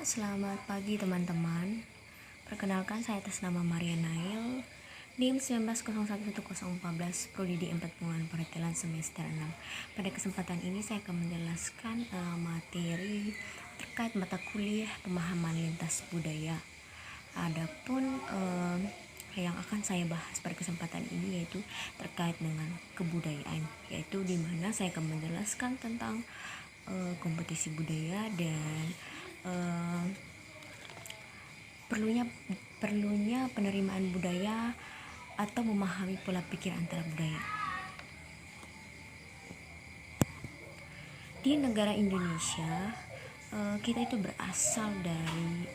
Selamat pagi teman-teman. Perkenalkan, saya atas nama Maria Nail, NIM 19011014, Prodi di 4 Pengelolaan Perhotelan semester 6. Pada kesempatan ini saya akan menjelaskan materi terkait mata kuliah pemahaman lintas budaya. Adapun yang akan saya bahas pada kesempatan ini yaitu terkait dengan kebudayaan, yaitu di mana saya akan menjelaskan tentang kompetisi budaya dan perlunya penerimaan budaya atau memahami pola pikir antara budaya. Di negara Indonesia, kita itu berasal dari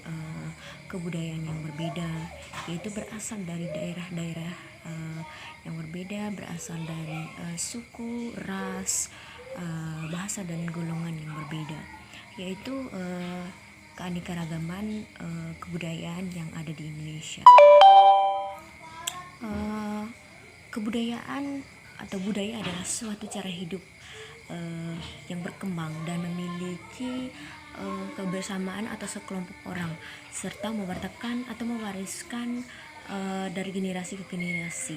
kebudayaan yang berbeda, yaitu berasal dari daerah-daerah yang berbeda, berasal dari suku, ras, bahasa dan golongan yang berbeda, yaitu keanekaragaman kebudayaan yang ada di Indonesia. Kebudayaan atau budaya adalah suatu cara hidup yang berkembang dan memiliki kebersamaan atau sekelompok orang, serta mewartakan atau mewariskan dari generasi ke generasi.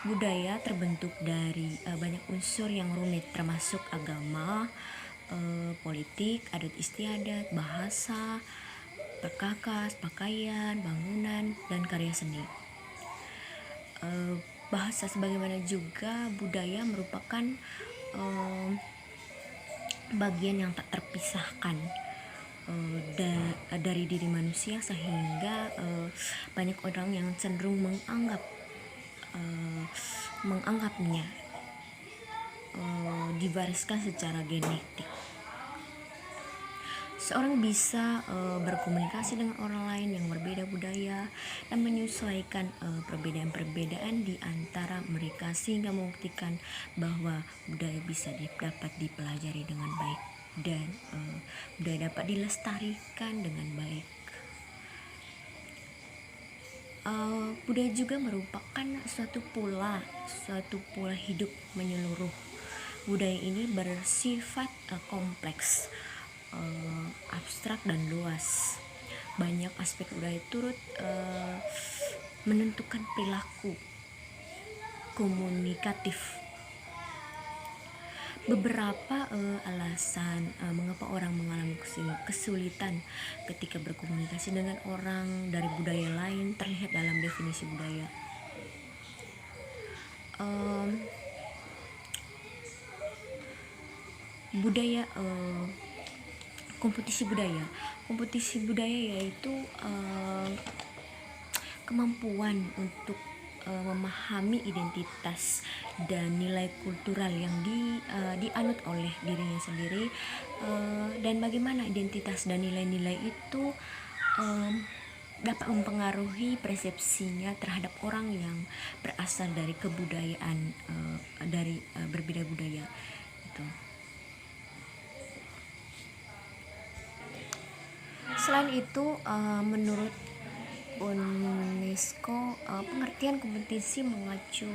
Budaya terbentuk dari banyak unsur yang rumit, termasuk agama, politik, adat istiadat, bahasa, perkakas, pakaian, bangunan, dan karya seni. Bahasa sebagaimana juga budaya merupakan bagian yang tak terpisahkan dari diri manusia, sehingga banyak orang yang cenderung menganggapnya diwariskan secara genetik. Seorang bisa berkomunikasi dengan orang lain yang berbeda budaya dan menyesuaikan perbedaan-perbedaan di antara mereka, sehingga membuktikan bahwa budaya bisa dapat dipelajari dengan baik dan budaya dapat dilestarikan dengan baik. Budaya juga merupakan suatu pola hidup menyeluruh. Budaya ini bersifat kompleks, abstrak dan luas. Banyak aspek budaya turut menentukan perilaku komunikatif. Beberapa alasan mengapa orang mengalami kesulitan ketika berkomunikasi dengan orang dari budaya lain terlihat dalam definisi budaya. Kompetisi budaya yaitu kemampuan untuk memahami identitas dan nilai kultural yang dianut oleh dirinya sendiri, dan bagaimana identitas dan nilai-nilai itu dapat mempengaruhi persepsinya terhadap orang yang berasal dari kebudayaan dari berbeda budaya itu. Selain itu, menurut UNESCO, pengertian kompetisi mengacu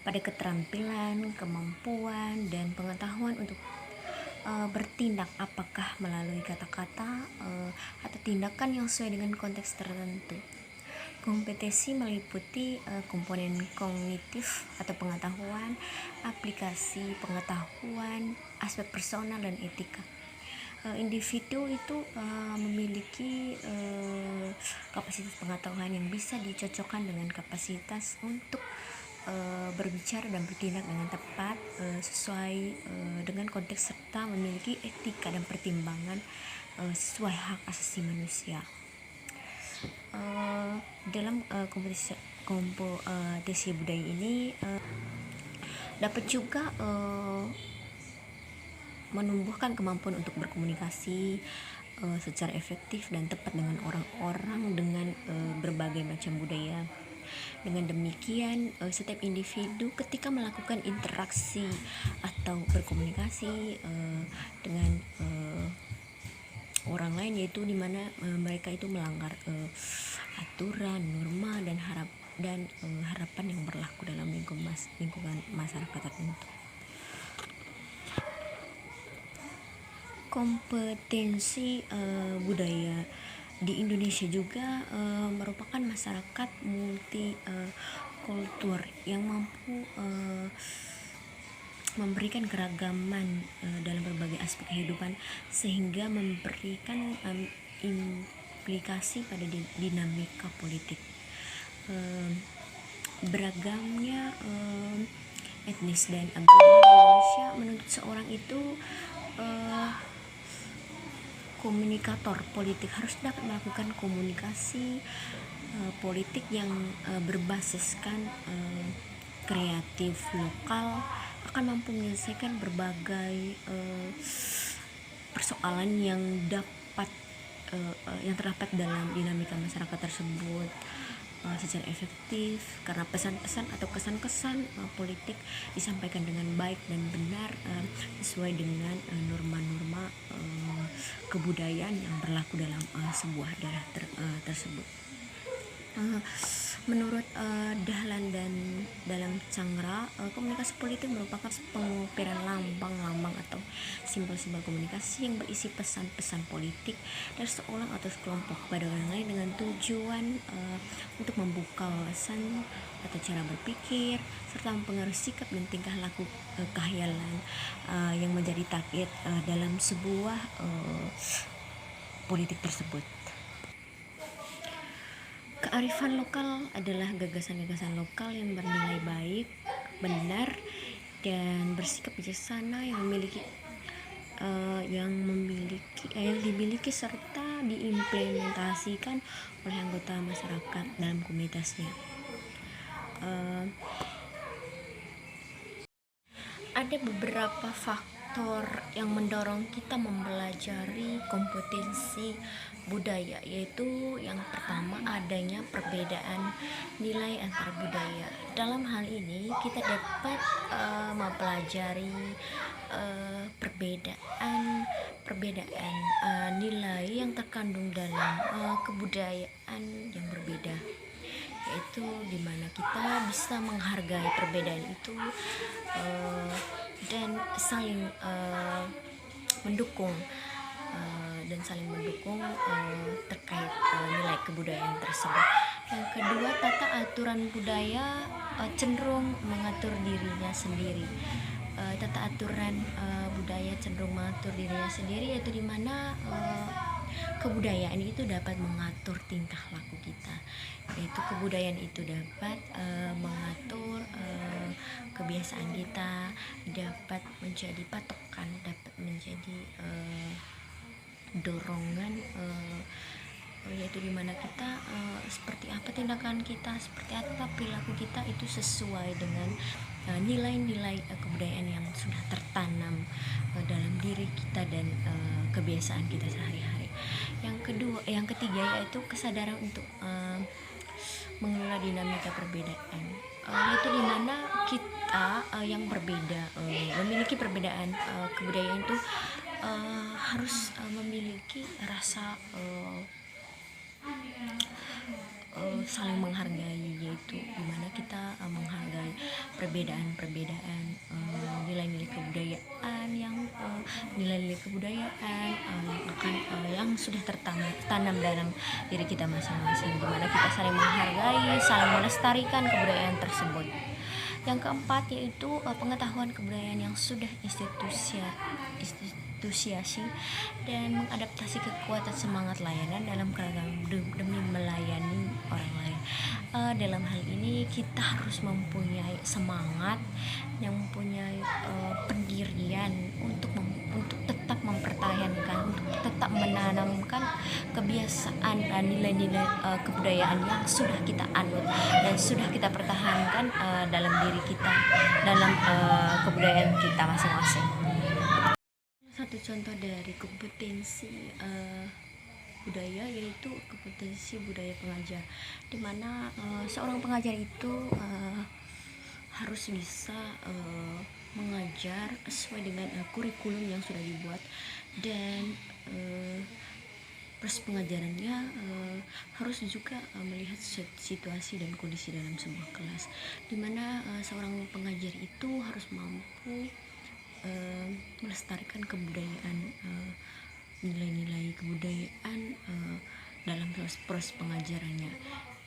pada keterampilan, kemampuan, dan pengetahuan untuk bertindak, apakah melalui kata-kata atau tindakan yang sesuai dengan konteks tertentu. Kompetisi meliputi komponen kognitif atau pengetahuan, aplikasi pengetahuan, aspek personal, dan etika. Individu itu memiliki kapasitas pengetahuan yang bisa dicocokkan dengan kapasitas untuk berbicara dan bertindak dengan tepat sesuai dengan konteks, serta memiliki etika dan pertimbangan sesuai hak asasi manusia. Dalam kompetisi budaya ini dapat juga menumbuhkan kemampuan untuk berkomunikasi secara efektif dan tepat dengan orang-orang dengan berbagai macam budaya. Dengan demikian, setiap individu ketika melakukan interaksi atau berkomunikasi dengan orang lain, yaitu di mana mereka itu melanggar aturan, norma, dan harapan yang berlaku dalam lingkungan masyarakat tertentu. Kompetensi budaya di Indonesia juga merupakan masyarakat multi kultur yang mampu memberikan keragaman dalam berbagai aspek kehidupan, sehingga memberikan implikasi pada dinamika politik. Beragamnya etnis dan agama di Indonesia menuntut seorang itu komunikator politik harus dapat melakukan komunikasi politik yang berbasiskan kreatif lokal, akan mampu menyelesaikan berbagai persoalan yang terdapat dalam dinamika masyarakat tersebut secara efektif, karena pesan-pesan atau kesan-kesan politik disampaikan dengan baik dan benar sesuai dengan norma-norma kebudayaan yang berlaku dalam sebuah daerah tersebut. Menurut Dahlan dan dalam Cangra, komunikasi politik merupakan pengukiran lambang-lambang atau simbol-simbol komunikasi yang berisi pesan-pesan politik dari seorang atau sekelompok kepada orang lain dengan tujuan untuk membuka wawasan atau cara berpikir, serta mempengaruhi sikap dan tingkah laku kehayalan yang menjadi target dalam sebuah politik tersebut. Kearifan lokal adalah gagasan-gagasan lokal yang bernilai baik, benar, dan bersikap bijaksana yang dimiliki serta diimplementasikan oleh anggota masyarakat dalam komunitasnya. Ada beberapa faktor yang mendorong kita mempelajari kompetensi budaya, yaitu yang pertama adanya perbedaan nilai antar budaya. Dalam hal ini kita dapat mempelajari perbedaan nilai yang terkandung dalam kebudayaan yang berbeda, yaitu dimana kita bisa menghargai perbedaan itu dan saling mendukung terkait nilai kebudayaan tersebut. Yang kedua, tata aturan budaya cenderung mengatur dirinya sendiri. Tata aturan budaya cenderung mengatur dirinya sendiri, yaitu dimana kebudayaan itu dapat mengatur tingkah laku kita, yaitu kebudayaan itu dapat mengatur kebiasaan kita, dapat menjadi patokan, dapat menjadi dorongan, yaitu dimana kita seperti apa tindakan kita, seperti apa perilaku kita itu sesuai dengan nilai-nilai kebudayaan yang sudah tertanam dalam diri kita dan kebiasaan kita sehari-hari. Yang ketiga yaitu kesadaran untuk mengelola dinamika perbedaan, yaitu dimana kita yang berbeda memiliki perbedaan kebudayaan itu harus memiliki rasa saling menghargai, yaitu dimana kita menghargai perbedaan nilai-nilai kebudayaan yang yang sudah tertanam dalam diri kita masing-masing, dimana kita saling menghargai, saling melestarikan kebudayaan tersebut. Yang keempat yaitu pengetahuan kebudayaan yang sudah institusiasi dan mengadaptasi kekuatan semangat layanan dalam keragaman demi melayani orang lain. Dalam hal ini kita harus mempunyai semangat, yang mempunyai pendirian untuk tetap mempertahankan, untuk tetap menanamkan kebiasaan dan nilai-nilai kebudayaan yang sudah kita anut dan sudah kita pertahankan dalam diri kita, dalam kebudayaan kita masing-masing. Satu contoh dari kompetensi budaya yaitu kompetensi budaya pengajar, di mana seorang pengajar itu harus bisa mengajar sesuai dengan kurikulum yang sudah dibuat, dan proses pengajarannya harus juga melihat situasi dan kondisi dalam sebuah kelas, di mana seorang pengajar itu harus mampu melestarikan kebudayaan, nilai-nilai kebudayaan dalam proses pengajarannya,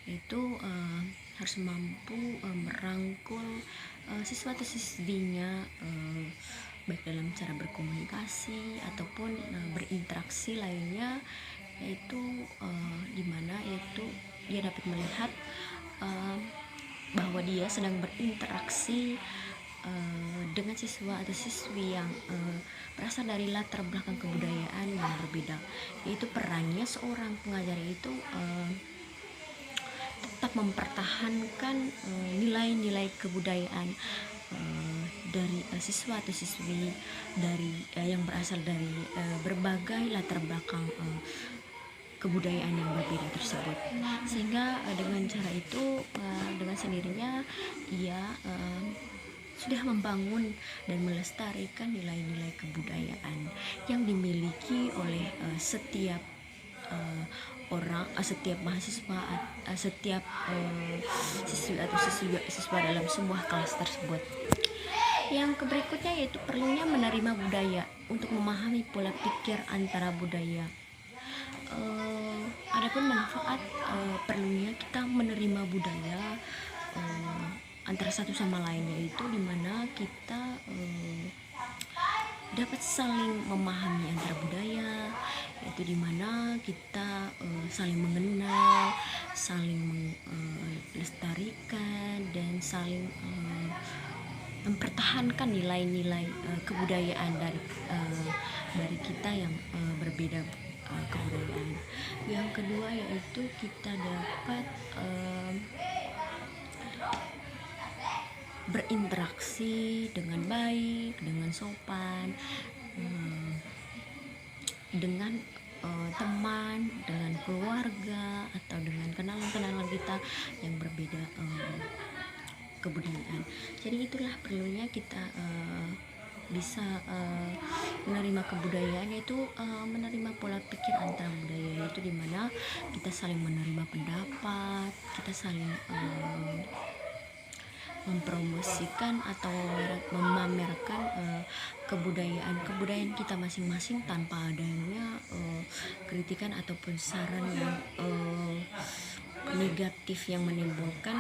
itu harus mampu merangkul siswa atau siswinya, baik dalam cara berkomunikasi ataupun berinteraksi lainnya, yaitu dimana yaitu dia dapat melihat bahwa dia sedang berinteraksi dengan siswa atau siswi yang berasal dari latar belakang kebudayaan yang berbeda. Yaitu perannya seorang pengajar itu tetap mempertahankan nilai-nilai kebudayaan dari siswa atau siswi dari yang berasal dari berbagai latar belakang kebudayaan yang berbeda tersebut, sehingga dengan cara itu dengan sendirinya ia sudah membangun dan melestarikan nilai-nilai kebudayaan yang dimiliki oleh setiap orang, setiap mahasiswa, setiap siswi atau siswa dalam sebuah kelas tersebut. Yang berikutnya yaitu perlunya menerima budaya untuk memahami pola pikir antara budaya. Adapun manfaat perlunya kita menerima budaya antara satu sama lain, yaitu dimana kita dapat saling memahami antara budaya, yaitu dimana kita saling mengenal, saling melestarikan dan saling mempertahankan nilai-nilai kebudayaan dari kita yang berbeda kebudayaan. Yang kedua yaitu kita dapat berinteraksi dengan baik, dengan sopan, dengan teman, dengan keluarga, atau dengan kenalan-kenalan kita yang berbeda kebudayaan. Jadi itulah perlunya kita bisa menerima kebudayaan, yaitu menerima pola pikir antara budaya, yaitu dimana kita saling menerima pendapat, kita saling mempromosikan atau memamerkan kebudayaan kita masing-masing tanpa adanya kritikan ataupun saran yang negatif yang menimbulkan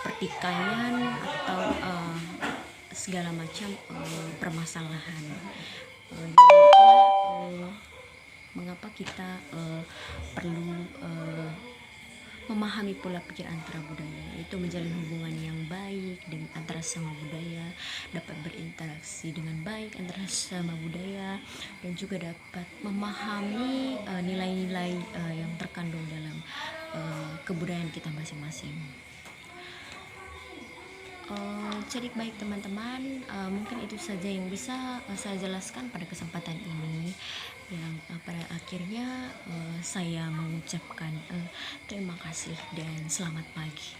pertikaian atau segala macam permasalahan. Mengapa kita perlu memahami pola pikir antara budaya, itu menjalin hubungan yang baik dengan antara sama budaya, dapat berinteraksi dengan baik antara sama budaya, dan juga dapat memahami nilai-nilai yang terkandung dalam kebudayaan kita masing-masing. Jadi baik teman-teman, mungkin itu saja yang bisa saya jelaskan pada kesempatan ini, yang pada akhirnya saya mengucapkan terima kasih dan selamat pagi.